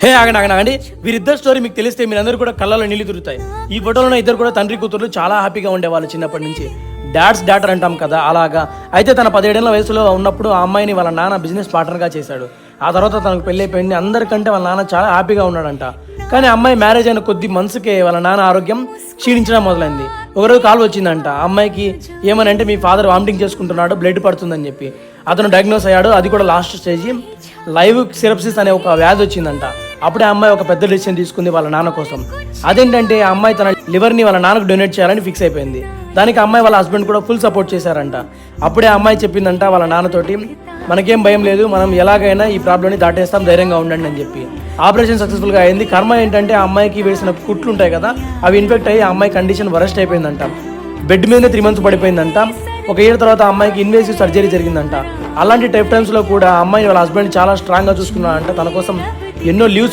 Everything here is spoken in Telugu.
హే ఆగండి వీరిద్దరు స్టోరీ మీకు తెలిస్తే మీరందరూ కూడా కళ్ళలో నీళ్ళు తిరుగుతాయి. ఈ ఫోటోలో ఇద్దరు కూడా తండ్రి కూతురు చాలా హ్యాపీగా ఉండేవాళ్ళు చిన్నప్పటి నుంచి. డాడ్స్ డాటర్ అంటాం కదా అలాగా. అయితే తన 17 ఏళ్ల వయసులో ఉన్నప్పుడు ఆ అమ్మాయిని వాళ్ళ నాన్న బిజినెస్ పార్ట్నర్గా చేశాడు. ఆ తర్వాత తనకు పెళ్లి అయిపోయింది. అందరికంటే వాళ్ళ నాన్న చాలా హ్యాపీగా ఉన్నాడంట. కానీ అమ్మాయి మ్యారేజ్ అయిన కొద్ది మంత్స్కే వాళ్ళ నాన్న ఆరోగ్యం క్షీణించడం మొదలైంది. ఒకరోజు కాల్ వచ్చిందంట అమ్మాయికి. ఏమని అంటే మీ ఫాదర్ వామిటింగ్ చేసుకుంటున్నాడు, బ్లడ్ పడుతుందని చెప్పి. అతను డయాగ్నోస్ అయ్యాడు. అది కూడా లాస్ట్ స్టేజ్, లైవ్ సిరప్సిస్ అనే ఒక వ్యాధి వచ్చిందంట. అప్పుడే ఆ అమ్మాయి ఒక పెద్ద డెసిషన్ తీసుకుంది వాళ్ళ నాన్న కోసం. అదేంటంటే ఆ అమ్మాయి తన లివర్ని వాళ్ళ నాన్నకు డొనేట్ చేయాలని ఫిక్స్ అయిపోయింది. దానికి అమ్మాయి వాళ్ళ హస్బెండ్ కూడా ఫుల్ సపోర్ట్ చేశారంట. అప్పుడే ఆ అమ్మాయి చెప్పిందంట వాళ్ళ నాన్నతోటి, మనకేం భయం లేదు, మనం ఎలాగైనా ఈ ప్రాబ్లమ్ని దాటేస్తాం, ధైర్యంగా ఉండండి అని చెప్పి. ఆపరేషన్ సక్సెస్ఫుల్గా అయింది. కర్మ ఏంటంటే ఆ అమ్మాయికి వేసిన కుట్లు ఉంటాయి కదా, అవి ఇన్ఫెక్ట్ అయ్యి ఆ అమ్మాయి కండిషన్ వరస్ట్ అయిపోయిందంట. బెడ్ మీదనే 3 months పడిపోయిందంట. ఒక ఇయర్ తర్వాత ఆ అమ్మాయికి ఇన్వేసివ్ సర్జరీ జరిగిందంట. అలాంటి టైమ్స్లో కూడా ఆ అమ్మాయిని వాళ్ళ హస్బెండ్ చాలా స్ట్రాంగ్గా చూసుకున్నాడంట. తన కోసం ఎన్నో లీవ్స్